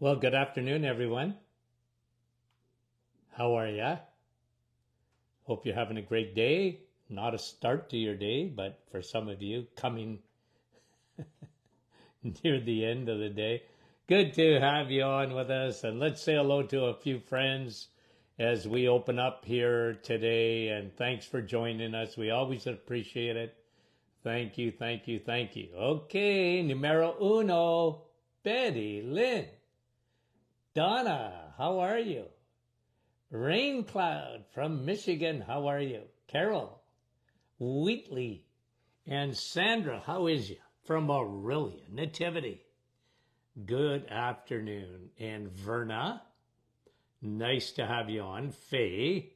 Well, good afternoon, everyone. How are ya? Hope you're having a great day. Not a start to your day, but for some of you, coming near the end of the day. Good to have you on with us. And let's say hello to a few friends as we open up here today. And thanks for joining us. We always appreciate it. Thank you, thank you, thank you. Okay, numero uno, Betty Lynn. Donna, how are you? Rain Cloud from Michigan, how are you? Carol, Wheatley, and Sandra, how is you? From Aurelia, Nativity. Good afternoon. And Verna, nice to have you on. Faye,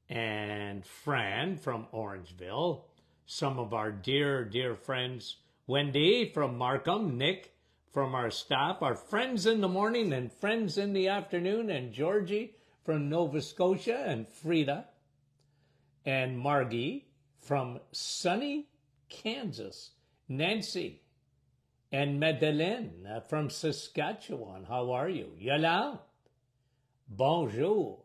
and Fran from Orangeville. Some of our dear, dear friends. Wendy from Markham, Nick from our staff, our friends in the morning and friends in the afternoon, and Georgie from Nova Scotia, and Frida, and Margie from sunny Kansas, Nancy, and Madeleine from Saskatchewan. How are you? Yolande, bonjour,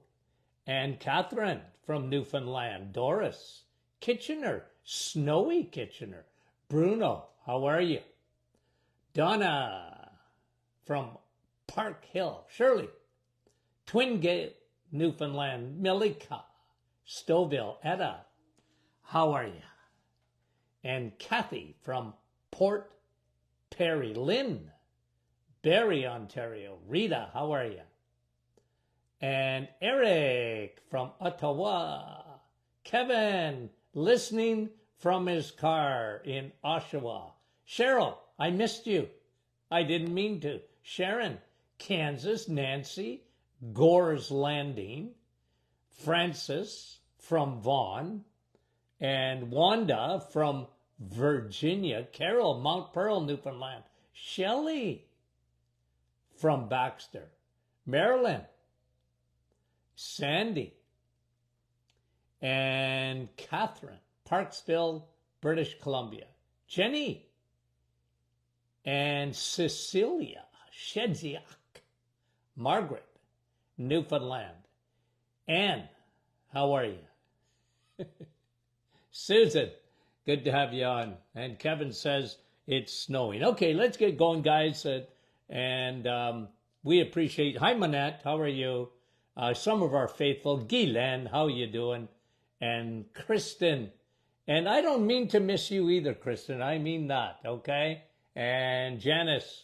and Catherine from Newfoundland, Doris, Kitchener, snowy Kitchener, Bruno, how are you? Donna from Park Hill, Shirley, Twingate, Newfoundland, Milika, Stouffville, Etta, how are you? And Kathy from Port Perry, Lynn, Barrie, Ontario, Rita, how are you? And Eric from Ottawa, Kevin, listening from his car in Oshawa, Cheryl, I missed you. I didn't mean to. Sharon, Kansas, Nancy, Gore's Landing, Francis from Vaughan, and Wanda from Virginia, Carol, Mount Pearl, Newfoundland, Shelley from Baxter, Marilyn, Sandy, and Catherine, Parksville, British Columbia, Jenny, and Cecilia Shedziak, Margaret, Newfoundland. Anne, how are you? Susan, good to have you on. And Kevin says it's snowing. Okay, let's get going, guys. We appreciate. Hi, Manette, how are you? Some of our faithful. Guylaine, how are you doing? And Kristen. And I don't mean to miss you either, Kristen. I mean that, okay? And Janice,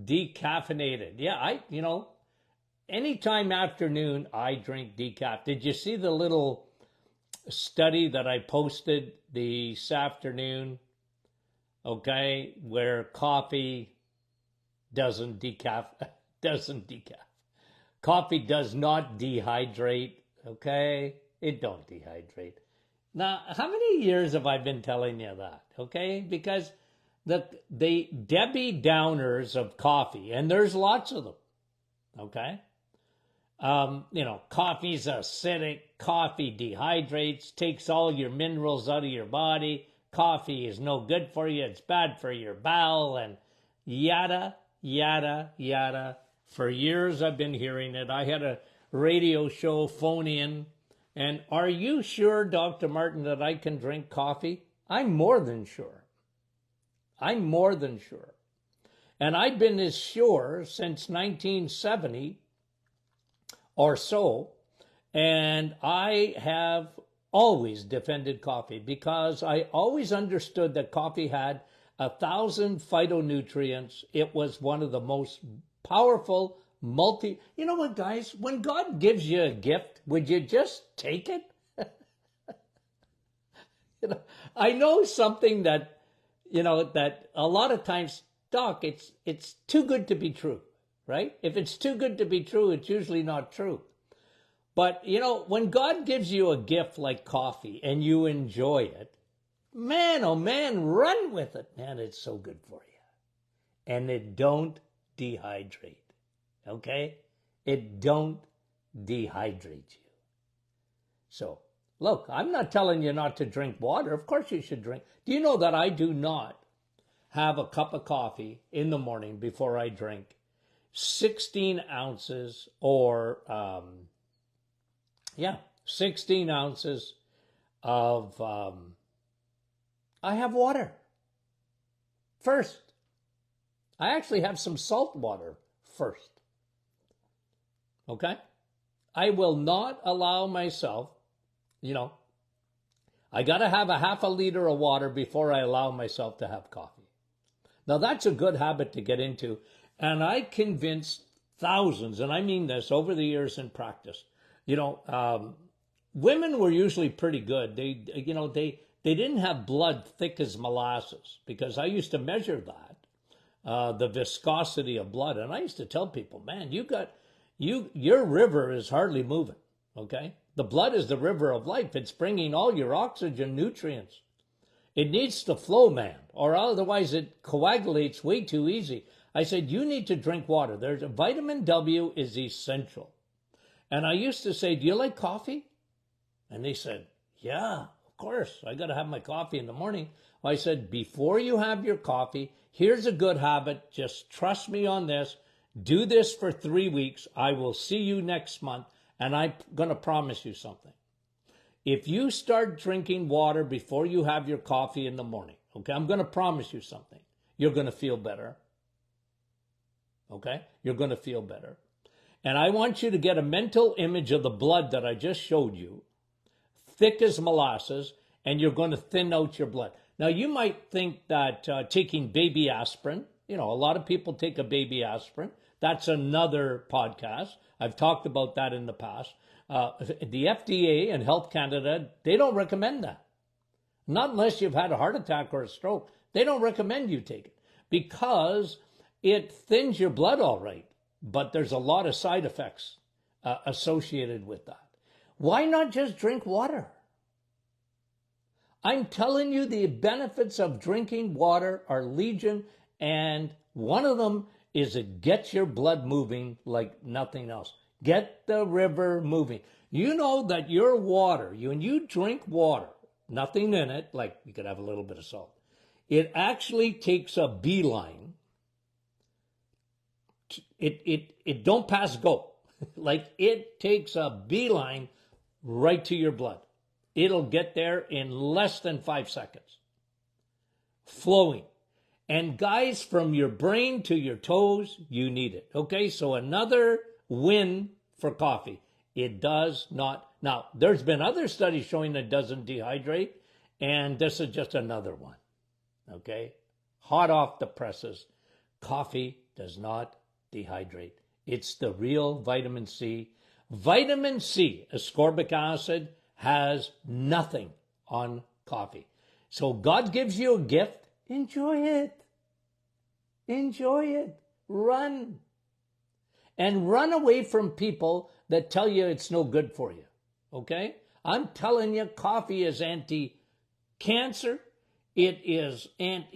decaffeinated. Yeah, anytime afternoon, I drink decaf. Did you see the little study that I posted this afternoon? Okay, where coffee doesn't decaf. Coffee does not dehydrate, okay? It don't dehydrate. Now, how many years have I been telling you that, okay? Because the Debbie Downers of coffee, and there's lots of them, okay? Coffee's acidic, coffee dehydrates, takes all your minerals out of your body, coffee is no good for you, it's bad for your bowel, and yada, yada, yada. For years I've been hearing it. I had a radio show phone in, and are you sure, Dr. Martin, that I can drink coffee? I'm more than sure. I'm more than sure. And I've been as sure since 1970 or so, and I have always defended coffee because I always understood that coffee had 1,000 phytonutrients. It was one of the most powerful you know what, guys? When God gives you a gift, would you just take it? I know something that, that a lot of times, Doc, it's too good to be true, right? If it's too good to be true, it's usually not true. But, when God gives you a gift like coffee and you enjoy it, man, oh man, run with it. Man, it's so good for you. And it don't dehydrate, okay? It don't dehydrate you. So, look, I'm not telling you not to drink water. Of course you should drink. Do you know that I do not have a cup of coffee in the morning before I drink? 16 ounces or, 16 ounces of, I have water first. I actually have some salt water first. Okay? I will not allow myself, I got to have a half a liter of water before I allow myself to have coffee. Now, that's a good habit to get into. And I convinced thousands, and I mean this over the years in practice. Women were usually pretty good. They didn't have blood thick as molasses, because I used to measure that, the viscosity of blood. And I used to tell people, man, your river is hardly moving, okay? The blood is the river of life. It's bringing all your oxygen, nutrients. It needs to flow, man, or otherwise it coagulates way too easy. I said, you need to drink water. Vitamin W is essential. And I used to say, do you like coffee? And they said, yeah, of course. I got to have my coffee in the morning. Well, I said, before you have your coffee, here's a good habit. Just trust me on this. Do this for 3 weeks. I will see you next month. And I'm going to promise you something. If you start drinking water before you have your coffee in the morning, okay, I'm going to promise you something. You're going to feel better. Okay? You're going to feel better. And I want you to get a mental image of the blood that I just showed you, thick as molasses, and you're going to thin out your blood. Now, you might think that taking baby aspirin, a lot of people take a baby aspirin. That's another podcast. I've talked about that in the past. The FDA and Health Canada, they don't recommend that. Not unless you've had a heart attack or a stroke. They don't recommend you take it because it thins your blood all right, but there's a lot of side effects associated with that. Why not just drink water? I'm telling you, the benefits of drinking water are legion, and one of them is it gets your blood moving like nothing else. Get the river moving. You know that your water, when you drink water, nothing in it, like you could have a little bit of salt, it actually takes a beeline. It don't pass go. Like it takes a beeline right to your blood. It'll get there in less than 5 seconds. Flowing. And guys, from your brain to your toes, you need it. Okay, so another win for coffee. It does not. Now, there's been other studies showing that it doesn't dehydrate, and this is just another one. Okay, hot off the presses. Coffee does not dehydrate. It's the real vitamin C. Vitamin C, ascorbic acid, has nothing on coffee. So God gives you a gift. Enjoy it. Enjoy it. Run. And run away from people that tell you it's no good for you. Okay? I'm telling you, coffee is anti-cancer. It is, it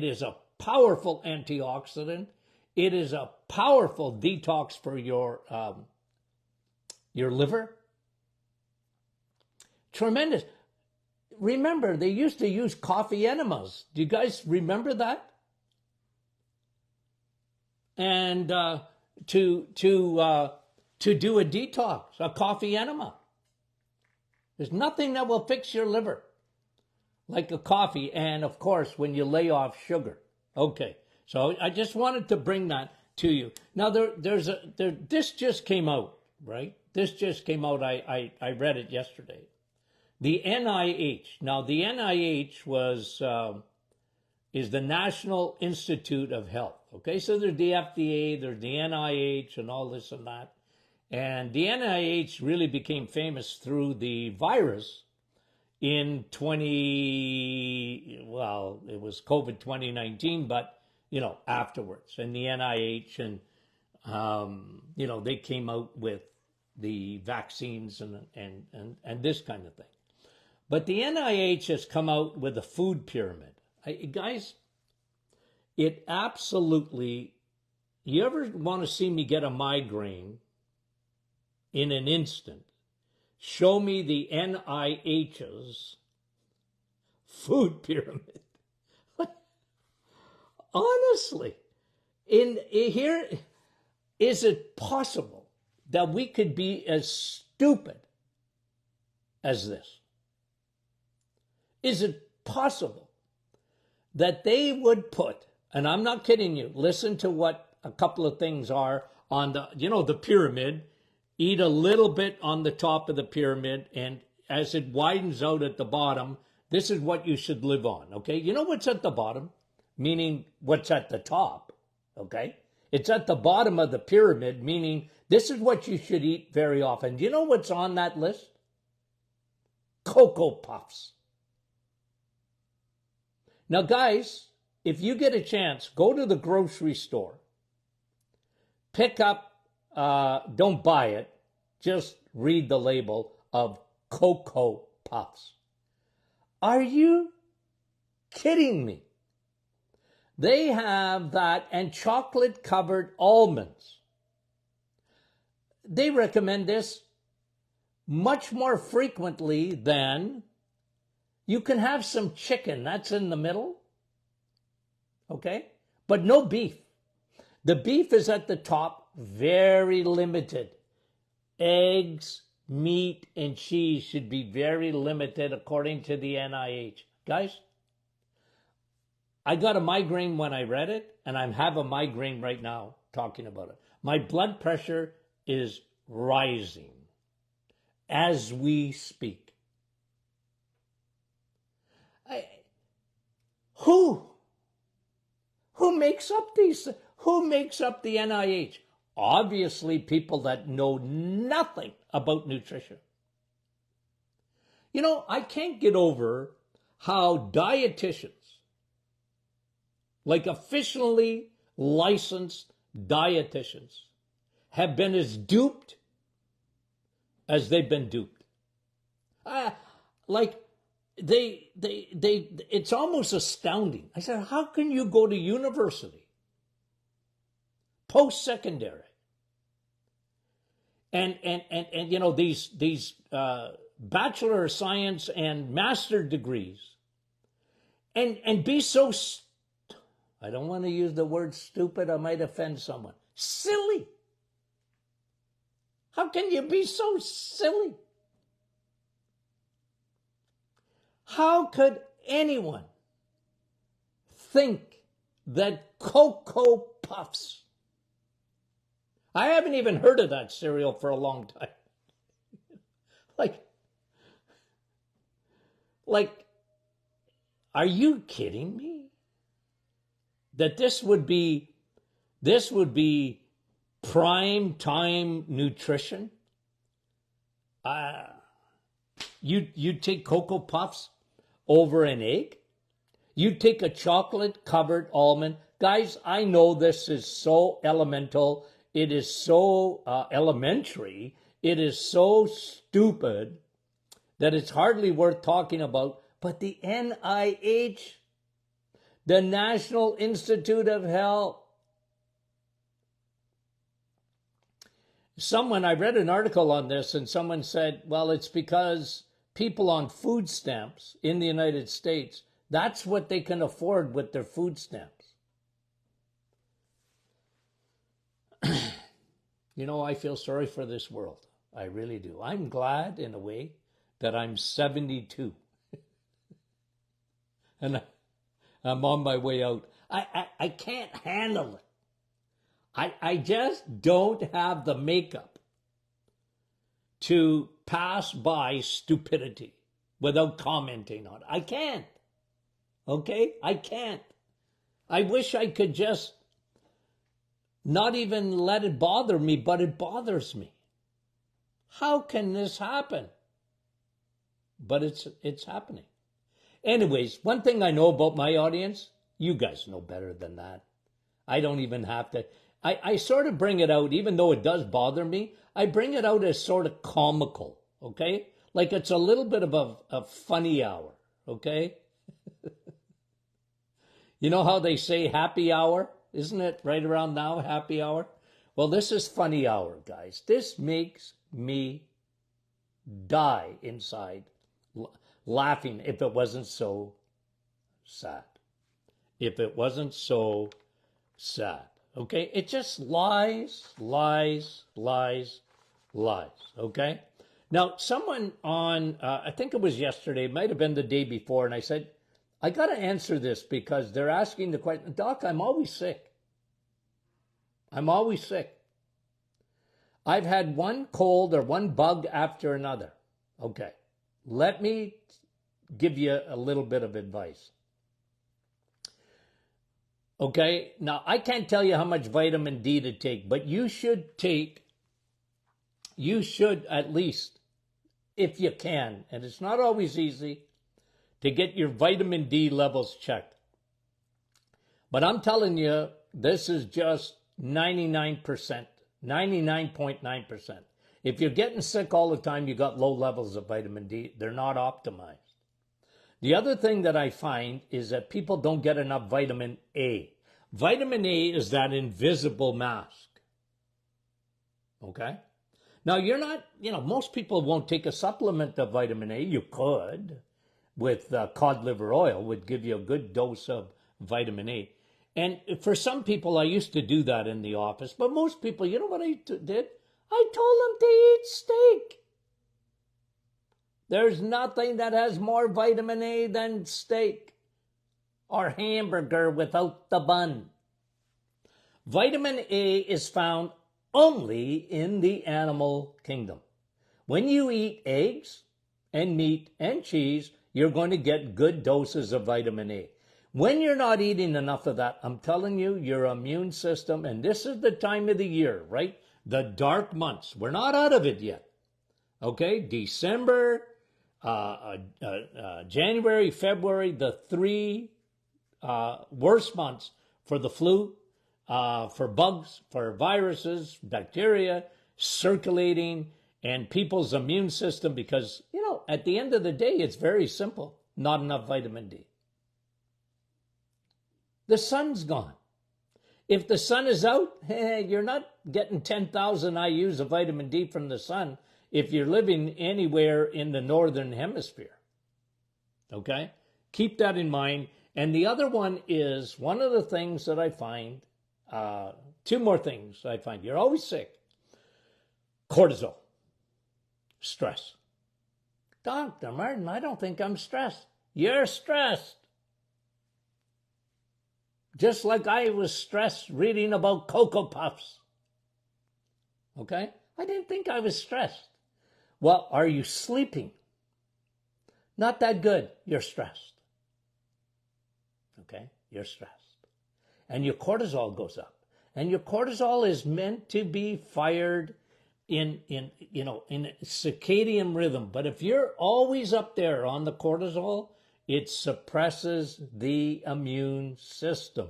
is a powerful antioxidant. It is a powerful detox for your liver. Tremendous. Remember, they used to use coffee enemas. Do you guys remember that? And to do a detox, a coffee enema. There's nothing that will fix your liver like a coffee, and of course, when you lay off sugar. Okay, so I just wanted to bring that to you. Now, this just came out, right? This just came out. I read it yesterday. The NIH. Now, the NIH is the National Institute of Health. Okay, so there's the FDA, there's the NIH, and all this and that. And the NIH really became famous through the virus in it was COVID 2019, but, afterwards. And the NIH and, they came out with the vaccines and this kind of thing. But the NIH has come out with a food pyramid. Guys, it absolutely, you ever want to see me get a migraine in an instant? Show me the NIH's food pyramid. Honestly, Here, is it possible that we could be as stupid as this? Is it possible that they would put, and I'm not kidding you, listen to what a couple of things are on the pyramid, eat a little bit on the top of the pyramid, and as it widens out at the bottom, this is what you should live on, okay? You know what's at the bottom? Meaning what's at the top, okay? It's at the bottom of the pyramid, meaning this is what you should eat very often. Do you know what's on that list? Cocoa Puffs. Now, guys, if you get a chance, go to the grocery store. Pick up, don't buy it, just read the label of Cocoa Puffs. Are you kidding me? They have that and chocolate-covered almonds. They recommend this much more frequently than you can have some chicken. That's in the middle. Okay? But no beef. The beef is at the top, very limited. Eggs, meat, and cheese should be very limited according to the NIH. Guys, I got a migraine when I read it, and I have a migraine right now talking about it. My blood pressure is rising as we speak. Who makes up these? Who makes up the NIH? Obviously, people that know nothing about nutrition. You know, I can't get over how dietitians, like officially licensed dietitians, have been as duped as they've been duped. It's almost astounding. I said, how can you go to university, post-secondary, and you know, these Bachelor of Science and Master degrees, and be so, I don't want to use the word stupid, I might offend someone, silly. How can you be so silly? How could anyone think that Cocoa Puffs, I haven't even heard of that cereal for a long time. Like, are you kidding me? That this would be prime time nutrition? You'd take Cocoa Puffs over an egg? You'd take a chocolate-covered almond? Guys, I know this is so elemental. It is so elementary. It is so stupid that it's hardly worth talking about. But the NIH, the National Institute of Health, I read an article on this, and someone said, well, it's because people on food stamps in the United States, that's what they can afford with their food stamps. You know, I feel sorry for this world. I really do. I'm glad, in a way, that I'm 72. And I'm on my way out. I can't handle it. I just don't have the makeup to pass by stupidity without commenting on it. I can't. Okay? I can't. I wish I could just not even let it bother me, but it bothers me. How can this happen? But it's happening. Anyways, one thing I know about my audience, you guys know better than that. I don't even have to. I sort of bring it out, even though it does bother me, I bring it out as sort of comical, okay? Like it's a little bit of a funny hour, okay? You know how they say happy hour? Isn't it right around now, happy hour? Well, this is funny hour, guys. This makes me die inside laughing if it wasn't so sad. If it wasn't so sad. Okay? It just lies, lies, lies, lies. Okay? Now, someone on, I think it was yesterday, it might have been the day before, and I said, I got to answer this because they're asking the question, Doc, I'm always sick. I'm always sick. I've had one cold or one bug after another. Okay. Let me give you a little bit of advice. Okay. Now, I can't tell you how much vitamin D to take, but you should at least, if you can, and it's not always easy, to get your vitamin D levels checked. But I'm telling you, this is just 99%, 99.9%. If you're getting sick all the time, you got low levels of vitamin D. They're not optimized. The other thing that I find is that people don't get enough vitamin A. Vitamin A is that invisible mask. Okay? Now, you're not, most people won't take a supplement of vitamin A. You could, with cod liver oil, would give you a good dose of vitamin A. And for some people, I used to do that in the office. But most people, you know what I did? I told them to eat steak. There's nothing that has more vitamin A than steak or hamburger without the bun. Vitamin A is found only in the animal kingdom. When you eat eggs and meat and cheese, you're going to get good doses of vitamin A. When you're not eating enough of that, I'm telling you, your immune system, and this is the time of the year, right? The dark months. We're not out of it yet. Okay? December, January, February, the three worst months for the flu, for bugs, for viruses, bacteria, circulating, and people's immune system, because, at the end of the day, it's very simple. Not enough vitamin D. The sun's gone. If the sun is out, you're not getting 10,000 IUs of vitamin D from the sun if you're living anywhere in the northern hemisphere. Okay? Keep that in mind. And the other one is, one of the things that I find, two more things I find. You're always sick. Cortisol. Stress. Dr. Martin, I don't think I'm stressed. You're stressed. Just like I was stressed reading about Cocoa Puffs. Okay? I didn't think I was stressed. Well, are you sleeping? Not that good. You're stressed. Okay? You're stressed. And your cortisol goes up. And your cortisol is meant to be fired in circadian rhythm. But if you're always up there on the cortisol, it suppresses the immune system.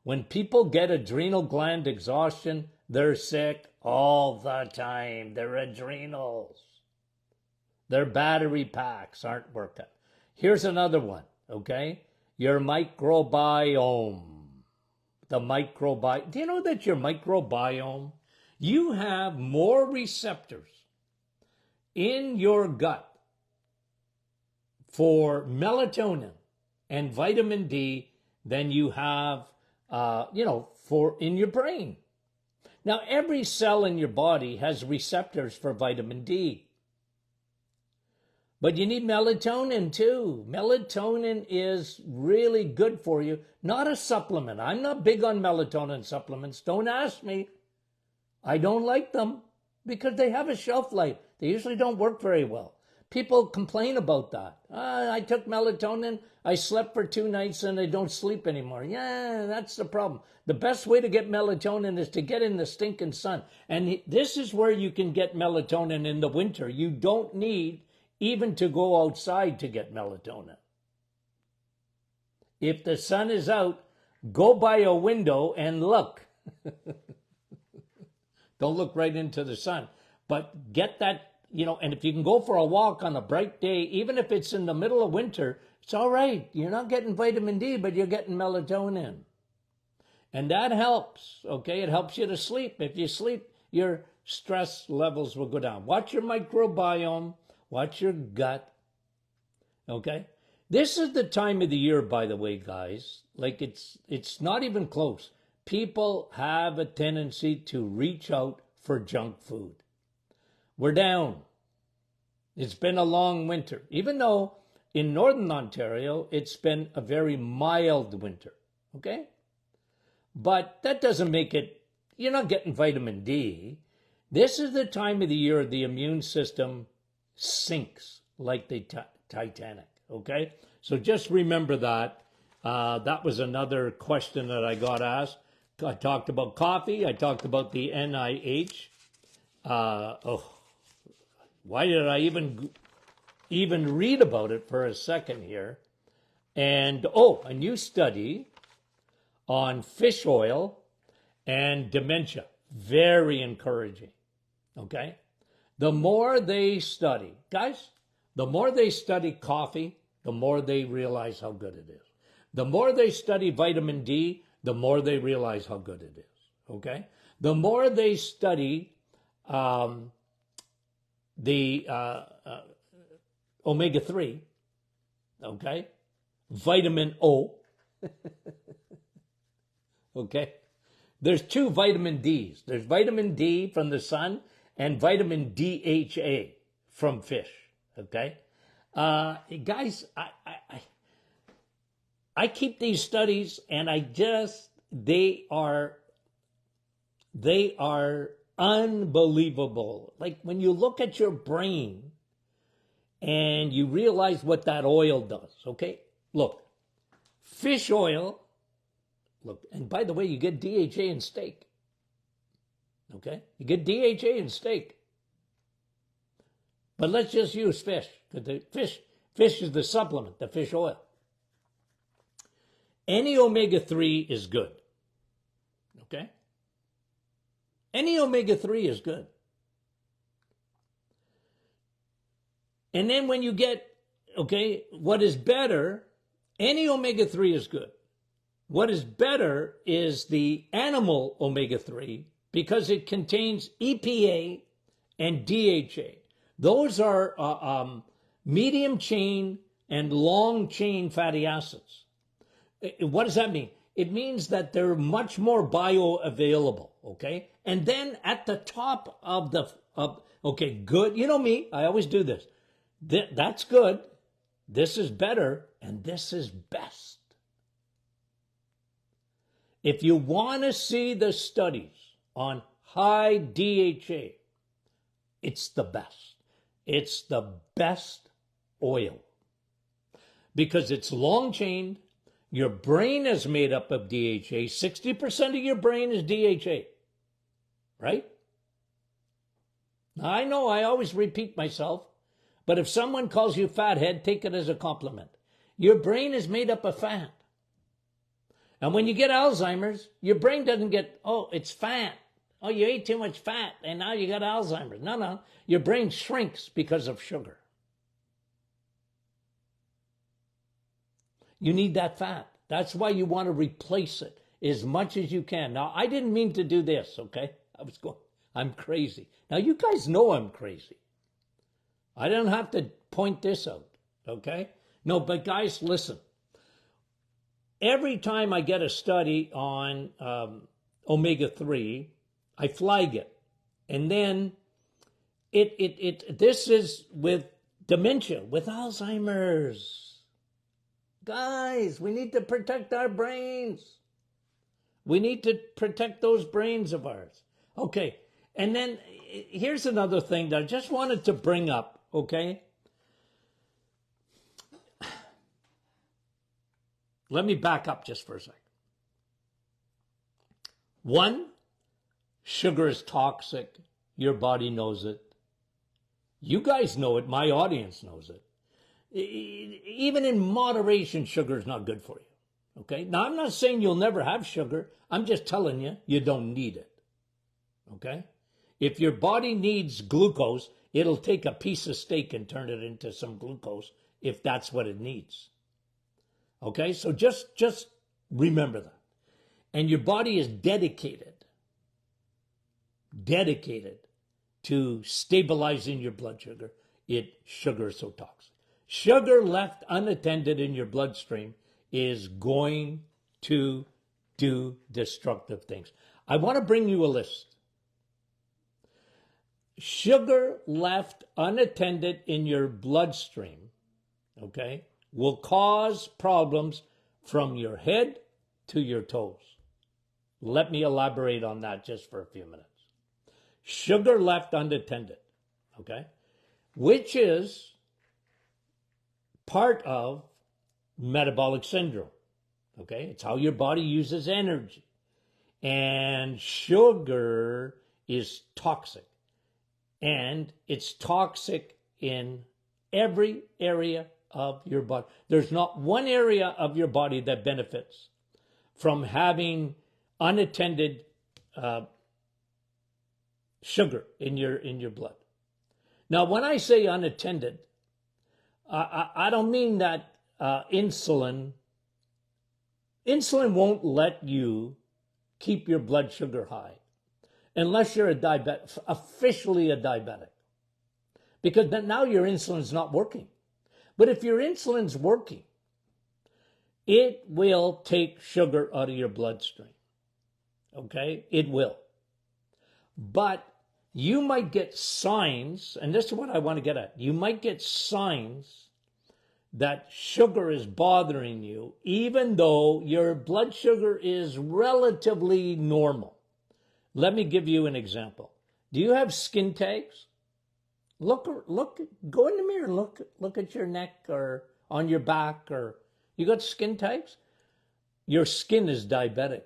When people get adrenal gland exhaustion, they're sick all the time. Their adrenals, their battery packs aren't working. Here's another one, okay? Your microbiome. The microbiome. Do you know that your microbiome, you have more receptors in your gut for melatonin and vitamin D than you have, for in your brain. Now, every cell in your body has receptors for vitamin D. But you need melatonin too. Melatonin is really good for you, not a supplement. I'm not big on melatonin supplements. Don't ask me. I don't like them because they have a shelf life. They usually don't work very well. People complain about that. I took melatonin, I slept for 2 nights, and I don't sleep anymore. Yeah, that's the problem. The best way to get melatonin is to get in the stinking sun. And this is where you can get melatonin in the winter. You don't need even to go outside to get melatonin. If the sun is out, go by a window and look. Don't look right into the sun. But get that, and if you can go for a walk on a bright day, even if it's in the middle of winter, it's all right. You're not getting vitamin D, but you're getting melatonin. And that helps, okay? It helps you to sleep. If you sleep, your stress levels will go down. Watch your microbiome. Watch your gut, okay? This is the time of the year, by the way, guys. Like, it's not even close. people have a tendency to reach out for junk food. We're down. It's been a long winter, even though in Northern Ontario, it's been a very mild winter, okay? But that doesn't make it, you're not getting vitamin D. This is the time of the year the immune system sinks like the Titanic, okay? So just remember that. That was another question that I got asked. I talked about coffee. I talked about the NIH. Why did I even read about it for a second here? And, a new study on fish oil and dementia. Very encouraging, okay? The more they study, guys, the more they study coffee, the more they realize how good it is. The more they study vitamin D, the more they realize how good it is, okay? The more they study the omega-3, okay? Vitamin O, okay? There's two vitamin Ds. There's vitamin D from the sun and vitamin DHA from fish, okay? Guys, I keep these studies and they are unbelievable. Like when you look at your brain and you realize what that oil does, okay? Look, fish oil, and by the way, you get DHA in steak, okay? You get DHA in steak. But let's just use fish, because the fish is the supplement, the fish oil. Any omega-3 is good, okay? Any omega-3 is good. And then when you get, okay, what is better, any omega-3 is good. What is better is the animal omega-3 because it contains EPA and DHA. Those are medium chain and long chain fatty acids. What does that mean? It means that they're much more bioavailable, okay? And then at the top of okay, good. You know me, I always do this. That's good. This is better. And this is best. If you want to see the studies on high DHA, it's the best. It's the best oil. Because it's long chain. Your brain is made up of DHA. 60% of your brain is DHA. Right? Now, I know I always repeat myself, but if someone calls you fathead, take it as a compliment. Your brain is made up of fat. And when you get Alzheimer's, your brain doesn't get, it's fat. Oh, you ate too much fat and now you got Alzheimer's. No. Your brain shrinks because of sugar. You need that fat. That's why you want to replace it as much as you can. Now, I didn't mean to do this, okay? I'm crazy. Now, you guys know I'm crazy. I don't have to point this out, okay? No, but guys, listen. Every time I get a study on omega-3, I flag it. And then this is with dementia, with Alzheimer's. Guys, we need to protect our brains. We need to protect those brains of ours. Okay, and then here's another thing that I just wanted to bring up, okay? Let me back up just for a second. One, sugar is toxic. Your body knows it. You guys know it. My audience knows it. Even in moderation, sugar is not good for you. Okay? Now, I'm not saying you'll never have sugar. I'm just telling you, you don't need it. Okay? If your body needs glucose, it'll take a piece of steak and turn it into some glucose if that's what it needs. Okay? So just remember that. And your body is dedicated to stabilizing your blood sugar. Sugar is so toxic. Sugar left unattended in your bloodstream is going to do destructive things. I want to bring you a list. Sugar left unattended in your bloodstream, okay, will cause problems from your head to your toes. Let me elaborate on that just for a few minutes. Sugar left unattended, okay, which is part of metabolic syndrome, okay? It's how your body uses energy. And sugar is toxic. And it's toxic in every area of your body. There's not one area of your body that benefits from having unattended sugar in your blood. Now, when I say unattended, I don't mean that insulin won't let you keep your blood sugar high unless you're a diabetic, officially a diabetic, because now your insulin's not working. But if your insulin's working, it will take sugar out of your bloodstream. Okay? It will. But you might get signs, and this is what I want to get at. You might get signs that sugar is bothering you, even though your blood sugar is relatively normal. Let me give you an example. Do you have skin tags? Look, go in the mirror, look at your neck or on your back, or you got skin tags? Your skin is diabetic.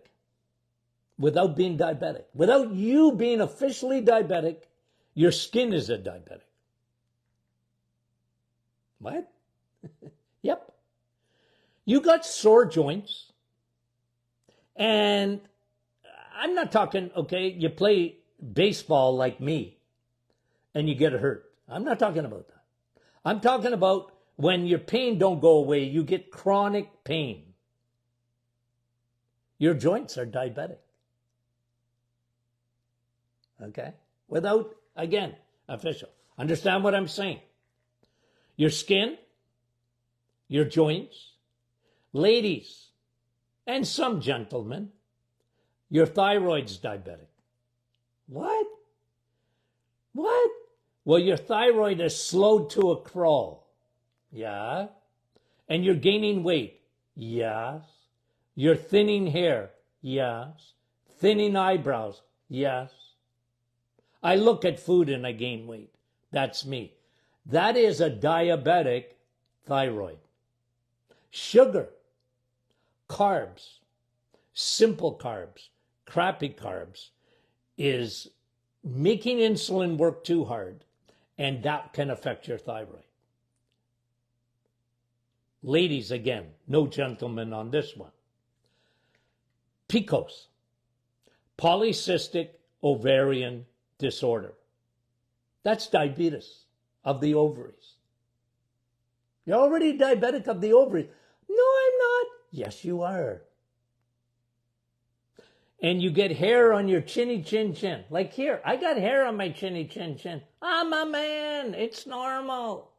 Without being diabetic. Without you being officially diabetic, your skin is a diabetic. What? Yep. You got sore joints, and I'm not talking, okay, you play baseball like me and you get hurt. I'm not talking about that. I'm talking about when your pain don't go away, you get chronic pain. Your joints are diabetic. Okay? Without, again, official. Understand what I'm saying? Your skin, your joints, ladies, and some gentlemen, your thyroid's diabetic. What? What? Well, your thyroid is slowed to a crawl. Yeah. And you're gaining weight. Yes. You're thinning hair. Yes. Thinning eyebrows. Yes. I look at food and I gain weight. That's me. That is a diabetic thyroid. Sugar, carbs, simple carbs, crappy carbs is making insulin work too hard, and that can affect your thyroid. Ladies, again, no gentlemen on this one. PCOS, polycystic ovarian disorder. That's diabetes of the ovaries. You're already diabetic of the ovaries. No, I'm not. Yes, you are. And you get hair on your chinny chin chin. Like here, I got hair on my chinny chin chin. I'm a man. It's normal.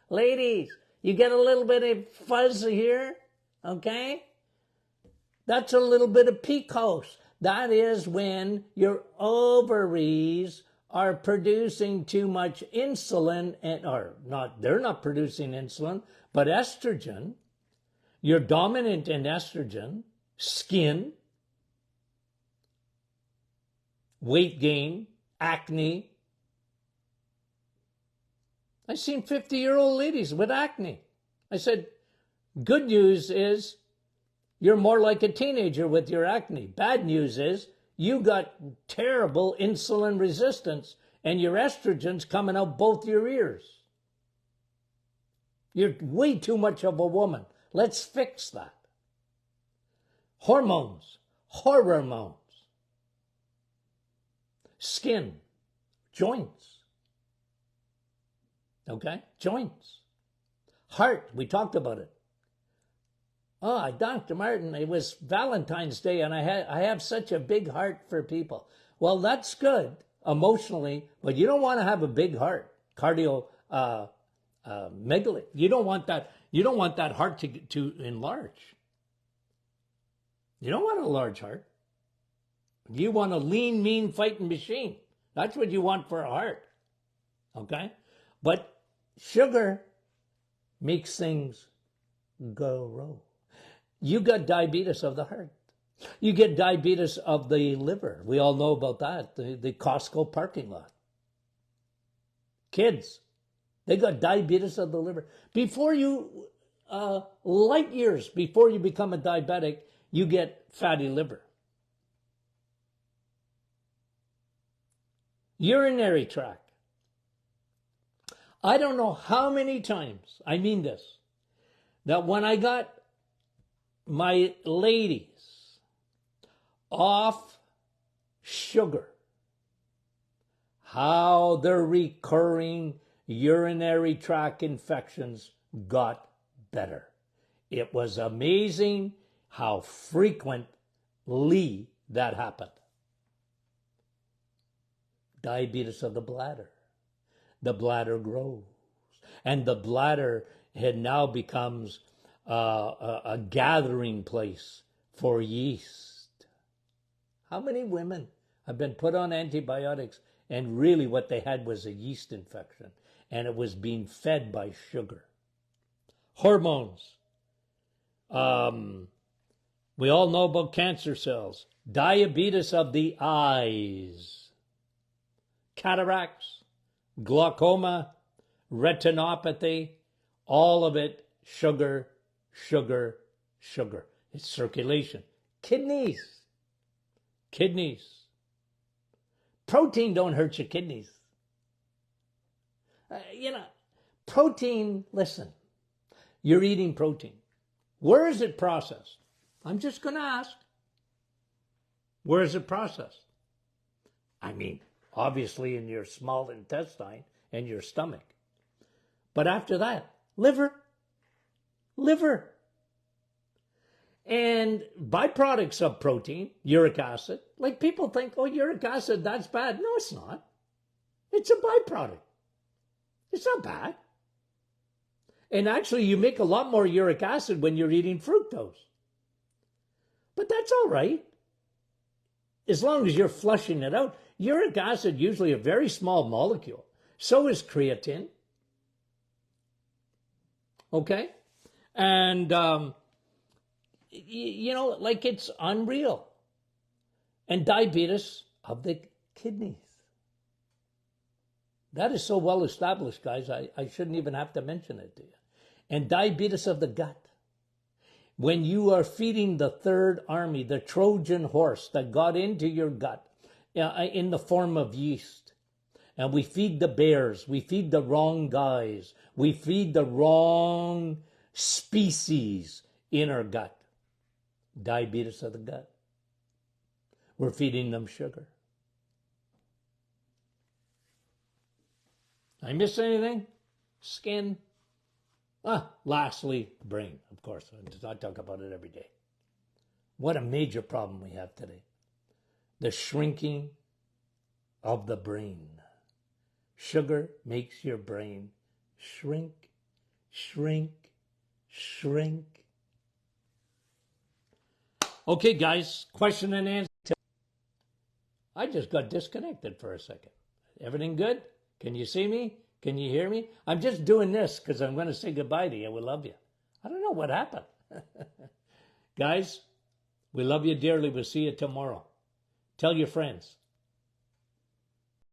Ladies, you get a little bit of fuzz here, okay? That's a little bit of PCOS. That is when your ovaries are producing too much insulin, they're not producing insulin, but estrogen. You're dominant in estrogen, skin, weight gain, acne. I've seen 50-year-old ladies with acne. I said, good news is you're more like a teenager with your acne. Bad news is you got terrible insulin resistance and your estrogen's coming out both your ears. You're way too much of a woman. Let's fix that. Hormones, skin, joints. Okay? Joints. Heart, we talked about it. Oh, Dr. Martin, it was Valentine's Day and I have such a big heart for people. Well, that's good emotionally, but you don't want to have a big heart, megaly. You don't want that heart to enlarge. You don't want a large heart. You want a lean, mean fighting machine. That's what you want for a heart. Okay? But sugar makes things go wrong. You got diabetes of the heart. You get diabetes of the liver. We all know about that. The Costco parking lot. Kids, they got diabetes of the liver. Before you, light years before you become a diabetic, you get fatty liver. Urinary tract. I don't know how many times, I mean this, that when I got my ladies off sugar, how their recurring urinary tract infections got better. It was amazing how frequently that happened. Diabetes of the bladder. The bladder grows. And the bladder now becomes a gathering place for yeast. How many women have been put on antibiotics and really what they had was a yeast infection and it was being fed by sugar? Hormones. We all know about cancer cells. Diabetes of the eyes. Cataracts, glaucoma, retinopathy, all of it, sugar, sugar, sugar. It's circulation. Kidneys. Protein don't hurt your kidneys. Protein, listen, you're eating protein. Where is it processed? I'm just going to ask. Where is it processed? I mean, obviously in your small intestine and your stomach. But after that, liver. And byproducts of protein, uric acid. Like people think, oh, uric acid, that's bad. No, it's not. It's a byproduct. It's not bad. And actually, you make a lot more uric acid when you're eating fructose. But that's all right. As long as you're flushing it out. Uric acid, usually a very small molecule. So is creatine. Okay? And, it's unreal. And diabetes of the kidneys. That is so well established, guys, I shouldn't even have to mention it to you. And diabetes of the gut. When you are feeding the third army, the Trojan horse that got into your gut in the form of yeast, and we feed the bears, we feed the wrong guys, we feed the wrong species in our gut. Diabetes of the gut. We're feeding them sugar. I miss anything? Skin? Lastly, brain, of course. I talk about it every day. What a major problem we have today. The shrinking of the brain. Sugar makes your brain shrink. Okay, guys, question and answer. I just got disconnected for a second. Everything good? Can you see me? Can you hear me? I'm just doing this because I'm going to say goodbye to you. We love you. I don't know what happened. Guys, we love you dearly. We'll see you tomorrow. Tell your friends.